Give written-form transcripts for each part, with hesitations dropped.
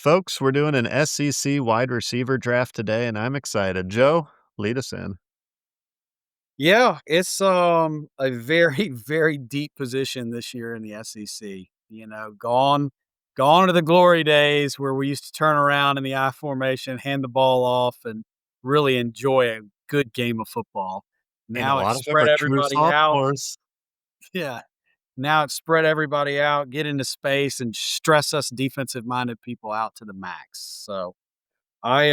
folks. We're doing an SEC wide receiver draft today, and I'm excited. Joe, lead us in. Yeah, it's a very, very deep position this year in the SEC. Gone are the glory days where we used to turn around in the I formation, hand the ball off, and really enjoy a good game of football. And a Now it's lot of them spread are true everybody out. sophomores. Yeah. Now it's spread everybody out, get into space, and stress us defensive minded people out to the max. So I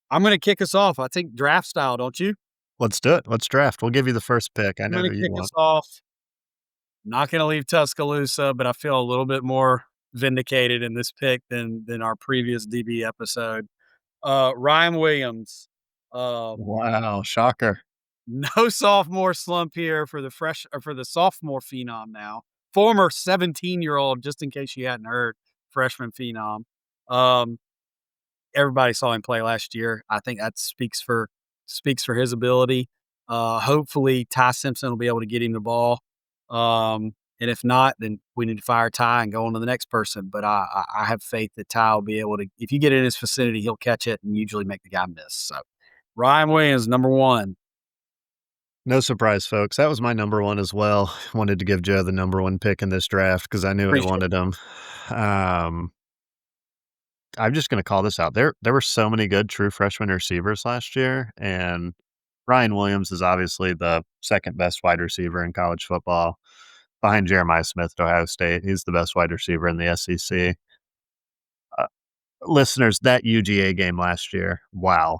I'm gonna kick us off. I think draft style, don't you? Let's do it. Let's draft. We'll give you the first pick. I I'm know gonna who you kick us want. off. Not gonna leave Tuscaloosa, but I feel a little bit more vindicated in this pick than our previous DB episode. Ryan Williams. Um, Wow, shocker. no sophomore slump here for the fresh or for the sophomore phenom now. Former 17-year-old, just in case you hadn't heard, freshman phenom. Um, everybody saw him play last year. I think that speaks for his ability. Hopefully Ty Simpson will be able to get him the ball. And if not, then we need to fire Ty and go on to the next person. But I have faith that Ty will be able to, if you get in his vicinity, he'll catch it and usually make the guy miss. So Ryan Williams, number one. No surprise, folks. That was my number one as well. Wanted to give Joe the number one pick in this draft because I knew I Appreciate wanted him. Um, I'm just going to call this out. There were so many good true freshman receivers last year, and Ryan Williams is obviously the second best wide receiver in college football behind Jeremiah Smith at Ohio State. He's the best wide receiver in the SEC. Uh, Listeners, that UGA game last year, wow,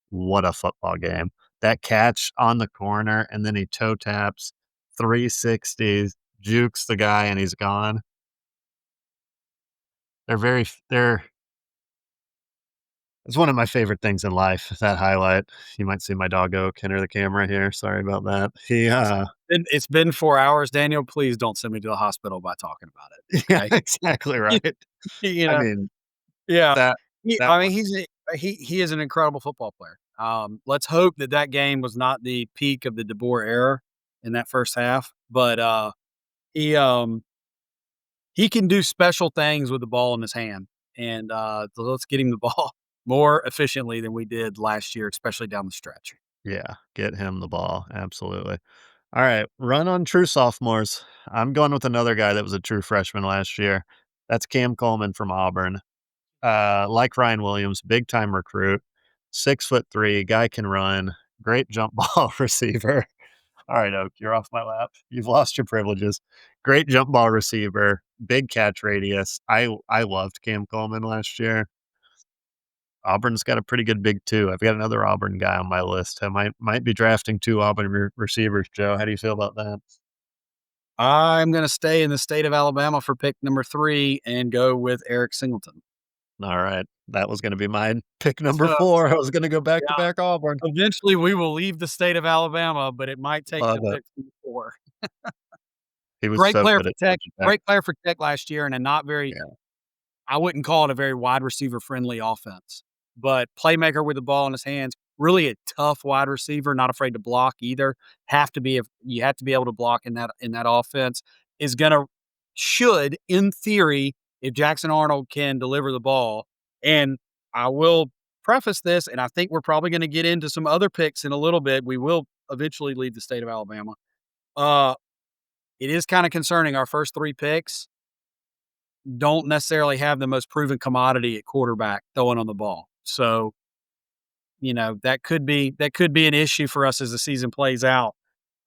what a football game. That catch on the corner, and then he toe taps 360s, jukes the guy, and he's gone. They're it's one of my favorite things in life, that highlight. You might see my doggo enter the camera here. Sorry about that. It's been 4 hours, Daniel. Please don't send me to the hospital by talking about it. Yeah, Okay. exactly right. you I know, mean, yeah. that that I mean, one. he is an incredible football player. Let's hope that game was not the peak of the DeBoer era in that first half, but he um he can do special things with the ball in his hand, and so let's get him the ball more efficiently than we did last year, especially down the stretch. Yeah, get him the ball, absolutely. Alright, run on true sophomores. I'm going with another guy that was a true freshman last year. That's Cam Coleman from Auburn. Like Ryan Williams, big time recruit, 6'3", guy can run, great jump ball receiver. Alright, Oak, you're off my lap. You've lost your privileges. Great jump ball receiver, big catch radius. I loved Cam Coleman last year. Auburn's got a pretty good big 2. I've got another Auburn guy on my list. I might be drafting 2 Auburn receivers, Joe. How do you feel about that? I'm going to stay in the state of Alabama for pick number 3 and go with Eric Singleton. Alright. That was gonna be my pick number So, 4. I was gonna go back to yeah, back Auburn. eventually we will leave the state of Alabama, but it might take Love to it. pick 4. He was Great so player good for at Tech. Georgia Tech. Great player for Tech last year, and a not very. Yeah. I wouldn't call it a very wide receiver friendly offense, but playmaker with the ball in his hands. Really a tough wide receiver, not afraid to block either. You have to be able to block in that offense. Is gonna should in theory if Jackson Arnold can deliver the ball. And I will preface this, and I think we're probably going to get into some other picks in a little bit. We will eventually leave the state of Alabama. Uh, it is kind of concerning. Our first 3 picks don't necessarily have the most proven commodity at quarterback throwing on the ball. So, that could be an issue for us as the season plays out.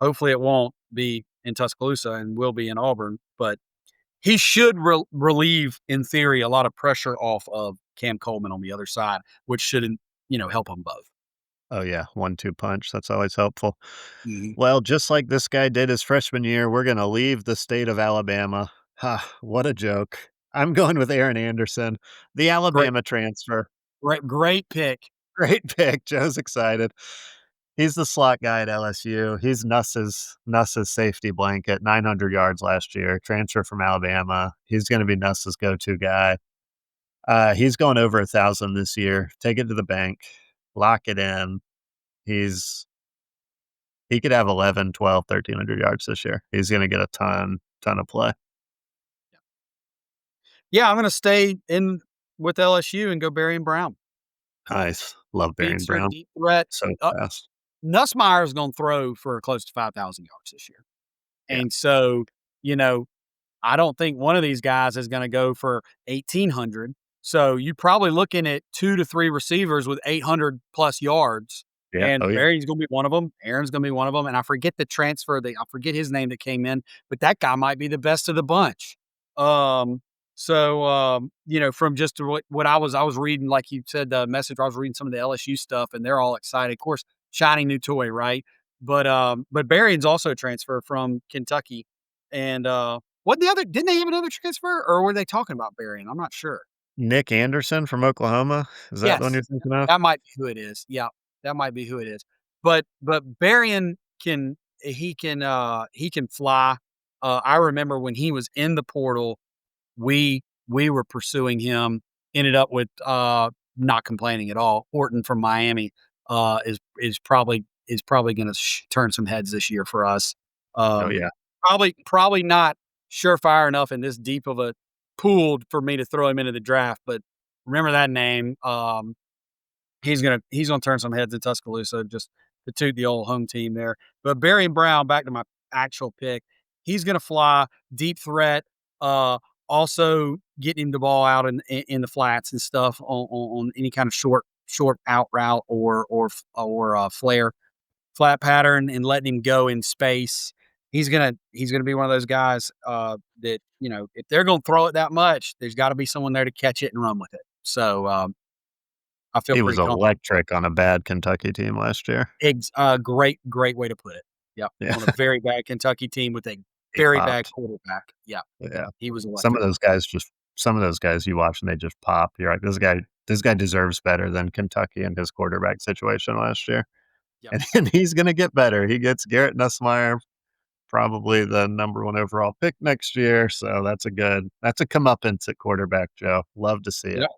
Hopefully it won't be in Tuscaloosa and will be in Auburn, but he should relieve in theory a lot of pressure off of Cam Coleman on the other side, which should help them both. Oh, yeah, 1-2 punch, that's always helpful. Mhm. Well, just like this guy did his freshman year, we're gonna leave the state of Alabama. Ha, what a joke. I'm going with Aaron Anderson, the Great, Alabama transfer. great pick. Great pick, Joe's excited. He's the slot guy at LSU. He's Nuss's safety blanket, 900 yards last year, transfer from Alabama. He's gonna be Nuss's go-to guy. He's going over 1,000 this year. Take it to the bank, lock it in. He's he could have 11, 12, 1,300 yards this year. He's gonna get a ton of play. Yeah, I'm going to stay in. with LSU and go Berrien Brown. Nice. Love Barry Speedster, Brown. deep threat. So Uh, fast. Nussmeier's gonna throw for close to 5,000 yards this year. Yeah. And so, you know, I don't think one of these guys is gonna go for 1,800. So you're probably looking at 2 to 3 receivers with 800 plus yards, Yeah. Oh, and yeah. Barry's gonna be one of them. Aaron's gonna be one of them, and I forget the transfer, I forget his name that came in, but that guy might be the best of the bunch. Um, from just what I was reading, like you said, the message, I was reading some of the LSU stuff, and they're all excited. Of course, shiny new toy, right? But Berrien's also a transfer from Kentucky, and what the other? Didn't they have another transfer, or were they talking about Berrien? I'm not sure. Nick Anderson from Oklahoma. Is that the one Yes, you're thinking of? that might be who it is. Yeah, that might be who it is. But Berrien he can fly. I remember when he was in the portal, we were pursuing him. Ended up with not complaining at all. Horton from Miami is probably going to turn some heads this year for us. Oh, Um, yeah. probably not surefire enough in this deep of a pool for me to throw him into the draft, but remember that name. He's gonna turn some heads in Tuscaloosa just to toot the old home team there. But Barry Brown, back to my actual pick, he's gonna fly deep threat. Uh, Also getting the ball out in the flats and stuff on any kind of short out route or flare flat pattern and letting him go in space. He's gonna be one of those guys that if they're gonna throw it that much, there's got to be someone there to catch it and run with it. So I feel He was pretty confident. electric on a bad Kentucky team last year. Great way to put it. Yep, Yeah. on a very bad Kentucky team with a He very bad popped. quarterback. Yeah, Yeah. he was Some of electric. those guys just some of those guys you watch and they just pop. You're like, this guy deserves better than Kentucky in his quarterback situation last year. Yep, And he's gonna get better. He gets Garrett Nussmeier, probably the number 1 overall pick next year, so that's a comeuppance at quarterback, Joe. Love to see it. yep,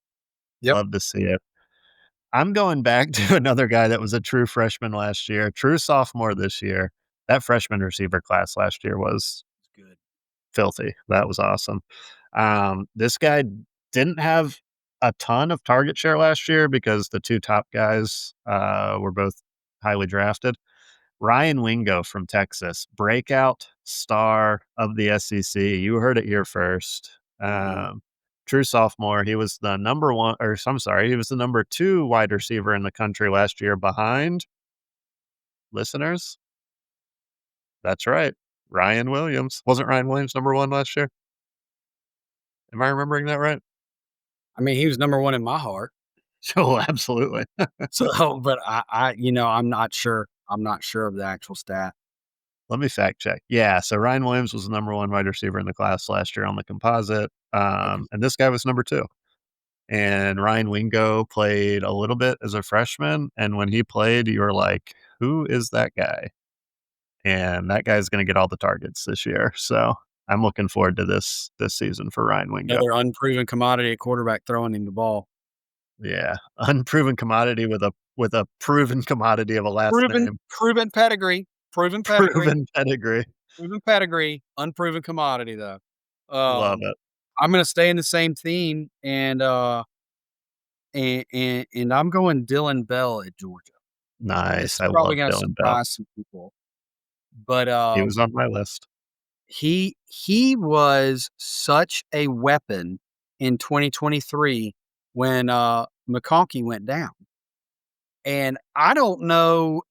yep. Love to see it. I'm going back to another guy that was a true freshman last year, true sophomore this year. That freshman receiver class last year was It's good. filthy. That was awesome. This guy didn't have a ton of target share last year because the 2 top guys, were both highly drafted. Ryan Wingo from Texas, breakout star of the SEC. You heard it here first. Mhm. True sophomore. He was the number 1 or I'm sorry, he was the number 2 wide receiver in the country last year behind listeners. That's right. Ryan Williams. Wasn't Ryan Williams number 1 last year? Am I remembering that right? I mean, he was number 1 in my heart. Oh, absolutely. So, but I'm not sure. I'm not sure of the actual stat. Let me fact check. Yeah, so Ryan Williams was the number 1 wide receiver in the class last year on the composite, Okay. and this guy was number 2. And Ryan Wingo played a little bit as a freshman, and when he played, you were like, "Who is that guy?" And that guy's gonna get all the targets this year, so I'm looking forward to this season for Ryan Wingo. Another unproven commodity at quarterback throwing him the ball. Yeah, unproven commodity with a proven commodity of a last Proven name. proven pedigree, proven pedigree, Proven pedigree. proven pedigree, unproven commodity though. Love Um, it. I'm gonna stay in the same theme and I'm going Dylan Bell at Georgia. This Nice, is I probably love gonna Dylan Bell. surprise some people, but He was on my list. he was such a weapon in 2023 when McConkey went down. And I don't know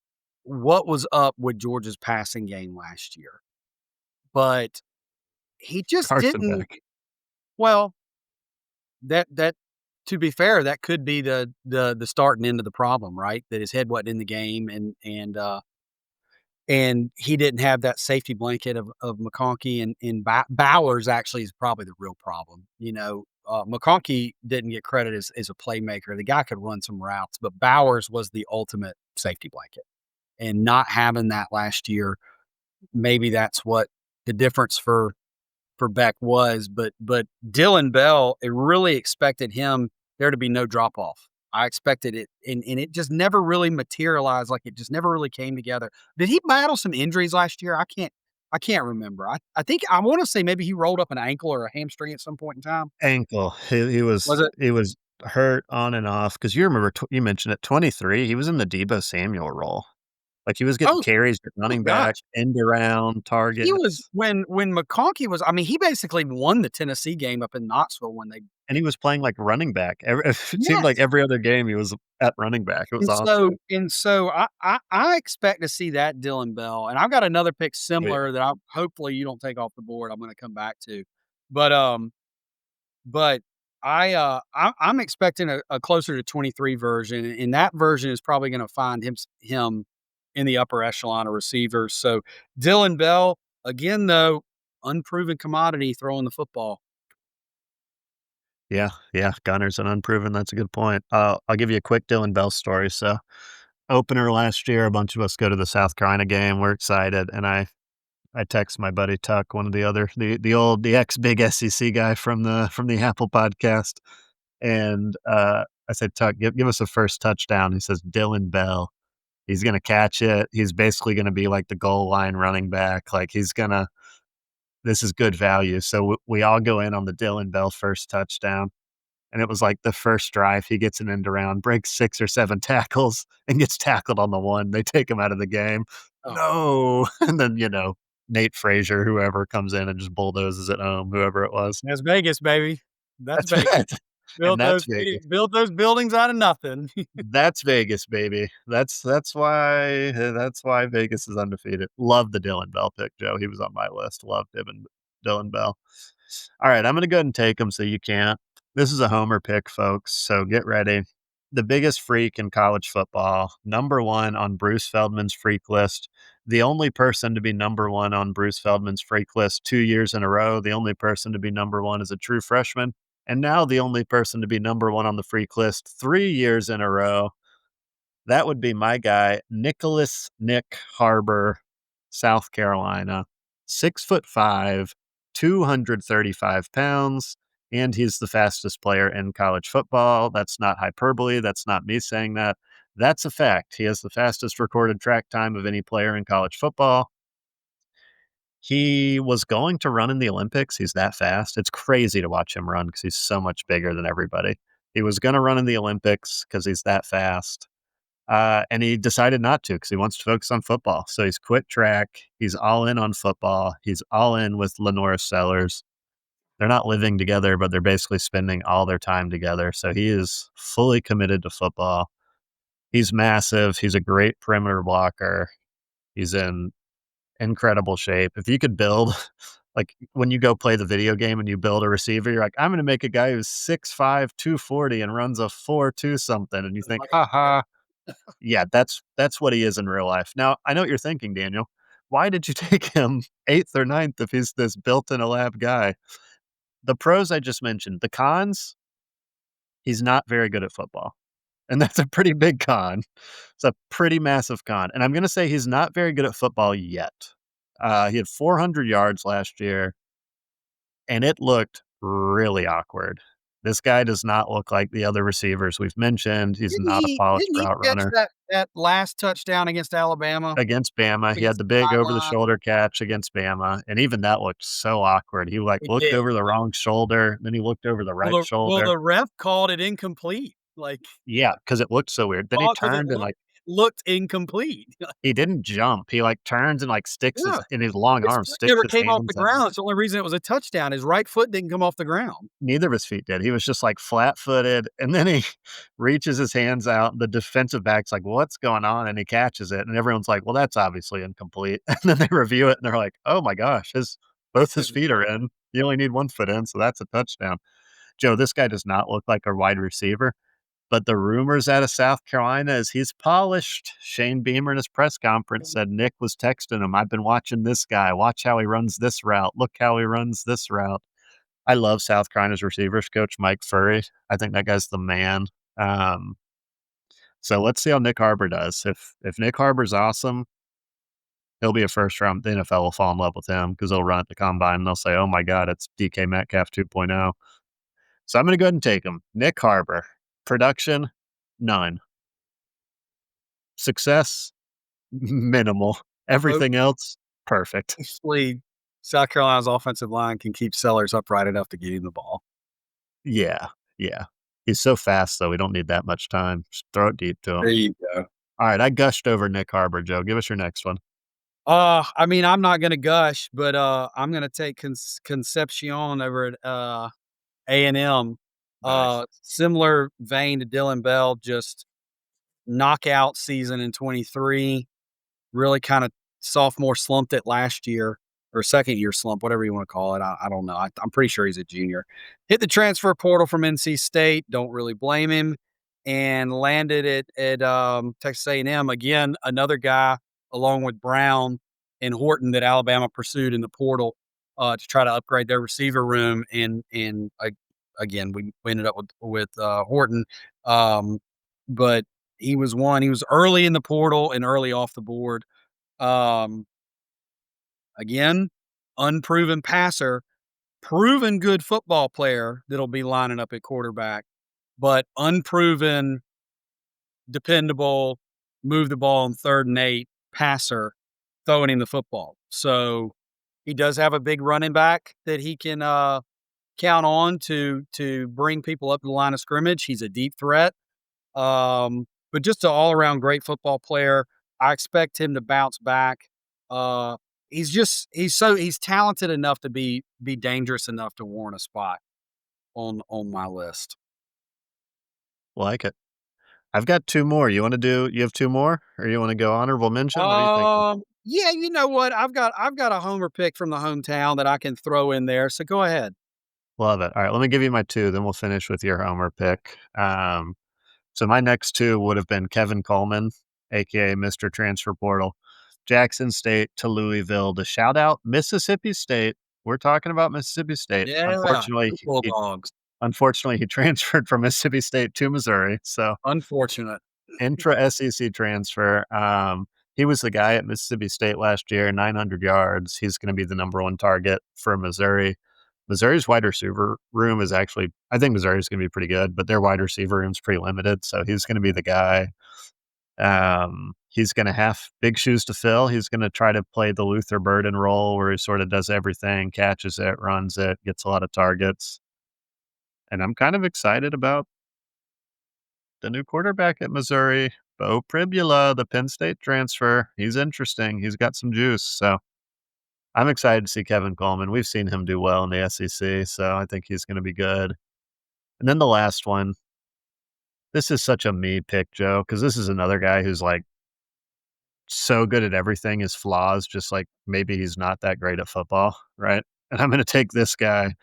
what was up with Georgia's passing game last year, but he just Carson didn't. Beck. Well, that to be fair, that could be the start and end of the problem, right? That his head wasn't in the game, and he didn't have that safety blanket of McConkey and Bowers actually is probably the real problem. McConkey didn't get credit as a playmaker. The guy could run some routes, but Bowers was the ultimate safety blanket. And not having that last year, maybe that's what the difference for Beck was. But Dylan Bell, it really expected him there to be no drop off. I expected it, and it just never really materialized. Like it just never really came together. Did he battle some injuries last year? I can't. I can't remember. I think I wanna say maybe he rolled up an ankle or a hamstring at some point in time. Ankle. He Was was it? he was hurt on and off because you remember you mentioned it, 23, he was in the Debo Samuel role. Like, he was getting Oh, carries at oh running back, gosh. end around, He was targets, when McConkey was I mean, he basically won the Tennessee game up in Knoxville when they and he was playing like running back. It seemed like Yes. every other game he was at running back. It was And awesome. so I expect to see that Dylan Bell, and I've got another pick Oh, yeah. similar that I hopefully you don't take off the board, I'm gonna come back to. But, but I'm expecting a closer to 23 version, and that version is probably gonna find him in the upper echelon of receivers. So, Dylan Bell, again, though, unproven commodity throwing the football. Yeah, yeah, Gunner's an unproven, that's a good point. I'll give you a quick Dylan Bell story. So, opener last year, a bunch of us go to the South Carolina game, we're excited, and I text my buddy Tuck, one of the other the ex big SEC guy from the Apple podcast, and, I said, "Tuck, give us a first touchdown." He says, "Dylan Bell. He's gonna catch it. He's basically gonna be like the goal line running back, like, he's gonna this is good value." So, we all go in on the Dylan Bell first touchdown, and it was like the first drive, he gets an end around, breaks 6 or 7 tackles, and gets tackled on the one. They take him out of the game. Oh, No, and then, Nate Frazier, whoever comes in and just bulldozes it home, whoever it was. that's Vegas, baby. That's That's Vegas. and that's Vegas. Built those buildings out of nothing. That's Vegas, baby. That's why Vegas is undefeated. Love the Dylan Bell pick, Joe. He was on my list. Love Dylan Bell. All right, I'm gonna go ahead and take him so you can't. This is a homer pick, folks, so get ready. The biggest freak in college football, number 1 on Bruce Feldman's freak list, the only person to be number 1 on Bruce Feldman's freak list 2 years in a row, the only person to be number 1 as a true freshman, and now the only person to be number 1 on the freak list 3 years in a row. That would be my guy, Nicholas Nick Harbor, South Carolina. 6'5", 235 pounds, and he's the fastest player in college football. That's not hyperbole. That's not me saying that. That's a fact. He has the fastest recorded track time of any player in college football. He was going to run in the Olympics. He's that fast. It's crazy to watch him run because he's so much bigger than everybody. He was going to run in the Olympics because he's that fast. And he decided not to because he wants to focus on football. So he's quit track. He's all in on football. He's all in with Lenora Sellers. They're not living together, but they're basically spending all their time together. So he is fully committed to football. He's massive. He's a great perimeter blocker. He's in incredible shape. If you could build, like when you go play the video game and you build a receiver, you're like, I'm going to make a guy who's 6'5", 240 and runs a 4.2 something. And you think, Like ha ha, yeah, that's what he is in real life. Now, I know what you're thinking, Daniel. Why did you take him 8th or ninth if he's this built in a lab guy? The pros I just mentioned. The cons, he's not very good at football. And that's a pretty big con. It's a pretty massive con. And I'm going to say he's not very good at football yet. He had 400 yards last year, and it looked really awkward. This guy does not look like the other receivers we've mentioned. He's not a polished didn't he route catch runner. that last touchdown against Alabama Against up Bama, he had against the the big over the sideline? shoulder catch against Bama, and even that looked so awkward. He, like, It looked did. over the wrong shoulder, then he looked over the right Well, shoulder. the ref called it incomplete, like, Yeah, because it looked so weird. Then he called 'cause it turned and, like, looked incomplete. he didn't jump. He, like, turns and, like, sticks his Yeah. in his long His arms, foot sticks never his came off the hands out. ground, it's the only reason it was a touchdown, his right foot didn't come off the ground. Neither of his feet did. He was just, like, flat-footed, and then he reaches his hands out, the defensive back's like, "What's going on?" And he catches it, and everyone's like, "Well, that's obviously incomplete." And then they review it, and they're like, "Oh my gosh, his feet are in. You only need 1 foot in, so that's a touchdown." Joe, this guy does not look like a wide receiver, but the rumors out of South Carolina is he's polished. Shane Beamer in his press conference said Nick was texting him, "I've been watching this guy. Watch how he runs this route. Look how he runs this route." I love South Carolina's receivers coach, Mike Furry. I think that guy's the man. Um, so let's see how Nick Harbor does. If Nick Harbor's awesome, he'll be a first round. The NFL will fall in love with him because they'll run at the combine and they'll say, "Oh my God, it's DK Metcalf 2.0." So I'm going to go ahead and take him. Nick Harbor. Production, none. Success, minimal. Hope Everything else, Perfect. Hopefully, South Carolina's offensive line can keep Sellers upright enough to get him the ball. Yeah, yeah. He's so fast, though, we don't need that much time. Just throw it deep to There him. you go. Alright, I gushed over Nick Harbor, Joe. Give us your next one. I mean, I'm not gonna gush, but, I'm gonna take Concepcion over at, A&M. Nice. Similar vein to Dylan Bell, just knockout season in '23. Really kinda sophomore slumped it last year or second year slump, whatever you wanna call it. I don't know. I'm pretty sure he's a junior. Hit the transfer portal from NC State, don't really blame him, and landed at Texas A&M. Again, another guy along with Brown and Horton that Alabama pursued in the portal, to try to upgrade their receiver room, and again, we ended up with Horton, um, but he was early in the portal and early off the board. Um, Again, unproven passer, proven good football player that'll be lining up at quarterback, but unproven, dependable, move the ball on 3rd and 8 passer throwing him the football. So he does have a big running back that he can count on to bring people up to the line of scrimmage. He's a deep threat. But just an all around great football player. I expect him to bounce back. Uh, he's talented enough to be dangerous enough to warrant a spot on my list. Like it. I've got 2 more. You have 2 more? Or you wanna go honorable mention? What are you thinking? Yeah, you know what? I've got a homer pick from the hometown that I can throw in there. So go ahead. Love it. Alright, let me give you my 2, then we'll finish with your homer pick. So my next 2 would have been Kevin Coleman, AKA Mr. Transfer Portal, Jackson State to Louisville to shout out Mississippi State. We're talking about Mississippi State. Yeah, the Bulldogs. Unfortunately, he transferred from Mississippi State to Missouri, so Unfortunate. intra-SEC transfer. He was the guy at Mississippi State last year, 900 yards. He's gonna be the number 1 target for Missouri. Missouri's wide receiver room is actually I think Missouri's gonna be pretty good, but their wide receiver room's pretty limited, so he's gonna be the guy. He's gonna have big shoes to fill. He's gonna try to play the Luther Burden role where he sorta does everything, catches it, runs it, gets a lot of targets, and I'm kind of excited about the new quarterback at Missouri, Bo Pribula, the Penn State transfer. He's interesting. He's got some juice. So I'm excited to see Kevin Coleman. We've seen him do well in the SEC, so I think he's going to be good. And then the last one. This is such a me pick, Joe, because this is another guy who's like so good at everything. His flaws, just like maybe he's not that great at football, right? And I'm going to take this guy,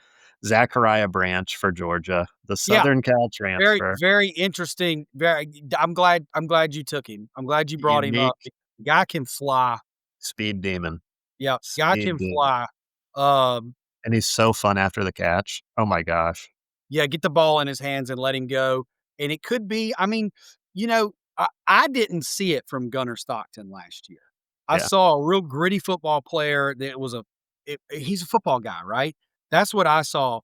Zachariah Branch for Georgia, the Yeah. Southern Cal Very, transfer, very interesting. I'm glad you took him. I'm glad you brought him up. unique The guy can fly. speed demon. Yeah, guy Speed can demon. fly. Um, And he's so fun after the catch. Oh my gosh. yeah, get the ball in his hands and let him go. And it could be, I mean, I didn't see it from Gunnar Stockton last year. I Yeah, saw a real gritty football player that he's a football guy, right? That's what I saw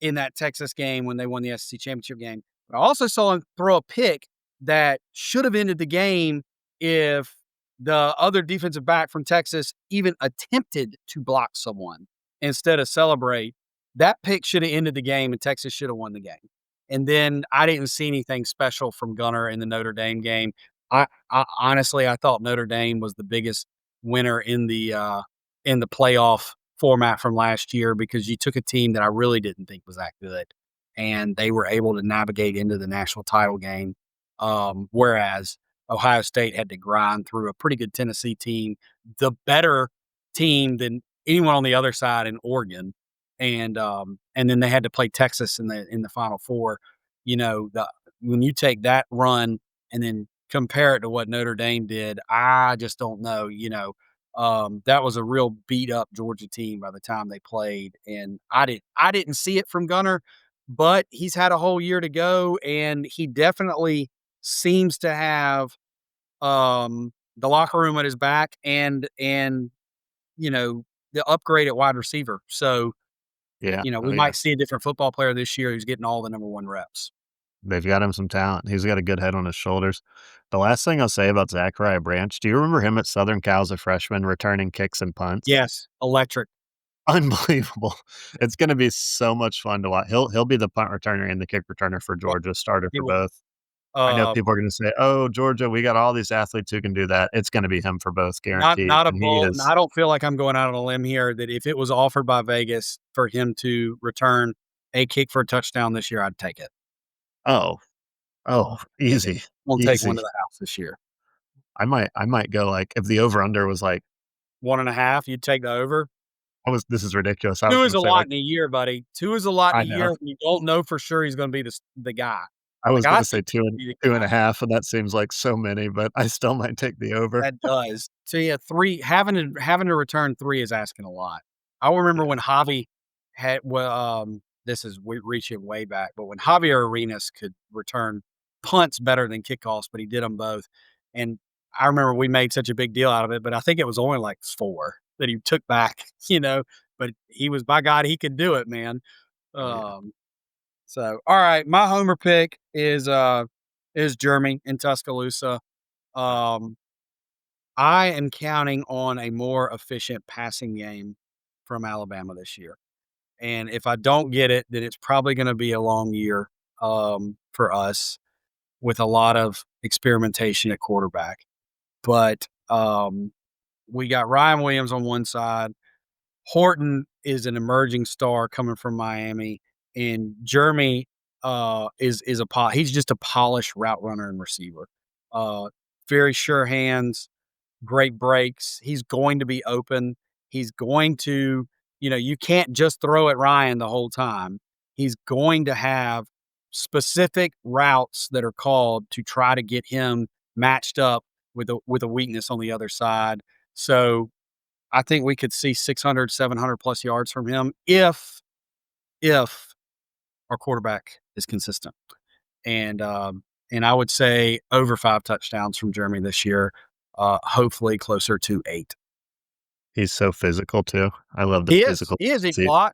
in that Texas game when they won the SEC championship game. But I also saw him throw a pick that should have ended the game if the other defensive back from Texas even attempted to block someone instead of celebrate. That pick should have ended the game and Texas should have won the game. And then I didn't see anything special from Gunner in the Notre Dame game. I honestly I thought Notre Dame was the biggest winner in the playoff format from last year because you took a team that I really didn't think was that good, and they were able to navigate into the national title game. Whereas Ohio State had to grind through a pretty good Tennessee team, the better team than anyone on the other side in Oregon, and then they had to play Texas in the Final Four. When you take that run and then compare it to what Notre Dame did, I just don't know. That was a real beat up Georgia team by the time they played, and I didn't see it from Gunner, but he's had a whole year to go, and he definitely seems to have the locker room at his back, and you know the upgrade at wide receiver. So yeah, we oh yeah. might see a different football player this year who's getting all the number one reps. They've got him some talent. He's got a good head on his shoulders. The last thing I'll say about Zachariah Branch, do you remember him at Southern Cal as a freshman returning kicks and punts? Yes, electric. Unbelievable. It's gonna be so much fun to watch. He'll be the punt returner and the kick returner for Well, Georgia, starter he for will. both. I know Um, people are gonna say, "Oh, Georgia, we got all these athletes who can do that." It's gonna be him for both, not guaranteed, not a and he bull. is I don't feel like I'm going out on a limb here that if it was offered by Vegas for him to return a kick for a touchdown this year, I'd take it. oh, oh, easy, Won't take one easy. to the house this year. I might go, like, if the over under was like 1.5, you'd take the over? I was this is ridiculous. I was 2 is gonna a say, lot like in a year, buddy. 2 is a lot in I a year know. when you don't know for sure he's gonna be the guy. I Like, was I gonna think say he 2 could and be the two and guy. a half, and that seems like so many, but I still might take the over. That does. So, yeah, 3 having to return 3 is asking a lot. I remember Yeah. when Javi had well, this is we reaching way back, but when Javier Arenas could return punts better than kickoffs, but he did them both, and I remember we made such a big deal out of it, but I think it was only, like, 4 that he took back, but he was by God, he could do it, man. Oh, yeah. Um, so, alright, my homer pick is Jeremy in Tuscaloosa. Uh, Um I am counting on a more efficient passing game from Alabama this year. And if I don't get it, then it's probably going to be a long year for us with a lot of experimentation at quarterback. But we got Ryan Williams on one side. Horton is an emerging star coming from Miami, and Jeremy he's just a polished route runner and receiver. Uh, Very sure hands, great breaks. He's going to be open. He's going to, you can't just throw at Ryan the whole time. He's going to have specific routes that are called to try to get him matched up with a weakness on the other side. So I think we could see 600, 700 plus yards from him if our quarterback is consistent. And and I would say over 5 touchdowns from Jeremy this year, hopefully closer to 8. he's so physical too. I love the He is. physical He is. He see block.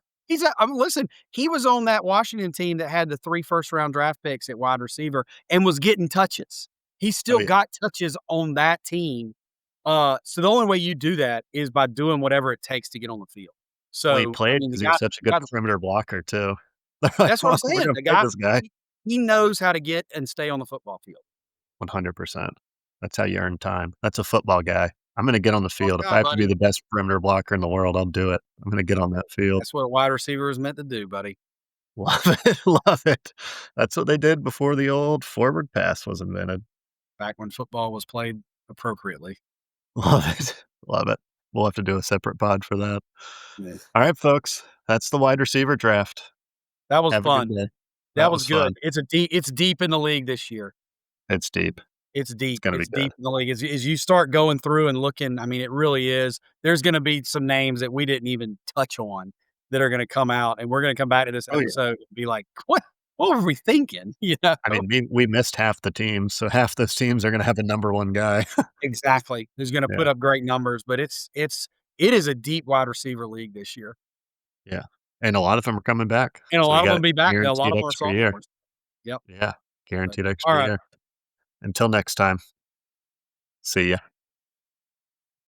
Listen, he was on that Washington team that had the 3 first-round draft picks at wide receiver and was getting touches. He Oh, still yeah. got touches on that team. So the only way you do that is by doing whatever it takes to get on the field. Well, he So, I played mean, because he was such a the good guy perimeter blocker too. They're like, that's what I'm "Well, we're saying. gonna The play guy, this guy." he knows how to get and stay on the football field. 100%. That's how you earn time. That's a football guy. I'm gonna get on the Football field. If guy, I have to be buddy. the best perimeter blocker in the world, I'll do it. I'm gonna get on that field. That's what a wide receiver is meant to do, buddy. Love it, love it. That's what they did before the old forward pass was invented. Back when football was played appropriately. Love it, love it. We'll have to do a separate pod for that. Yeah. Alright, folks, that's the wide receiver draft. That was Have a good fun. day. That That was was good. fun. It's deep in the league this year. It's deep. It's It's deep. gonna be It's good. deep in the league. As you start going through and looking, I mean, it really is. There's gonna be some names that we didn't even touch on that are gonna come out, and we're gonna come back to this Oh, yeah. episode and be like, "What were we thinking?" You know? I mean, we missed half the teams, so half those teams are gonna have a number 1 guy. Exactly. Who's gonna put Yeah, up great numbers, but it is a deep wide receiver league this year, yeah, and a lot of them are coming back, and a so we lot of got them be back. A lot guaranteed of them are extra year. sophomores. Yep. Yeah, So, guaranteed extra alright. year. Until next time, see ya.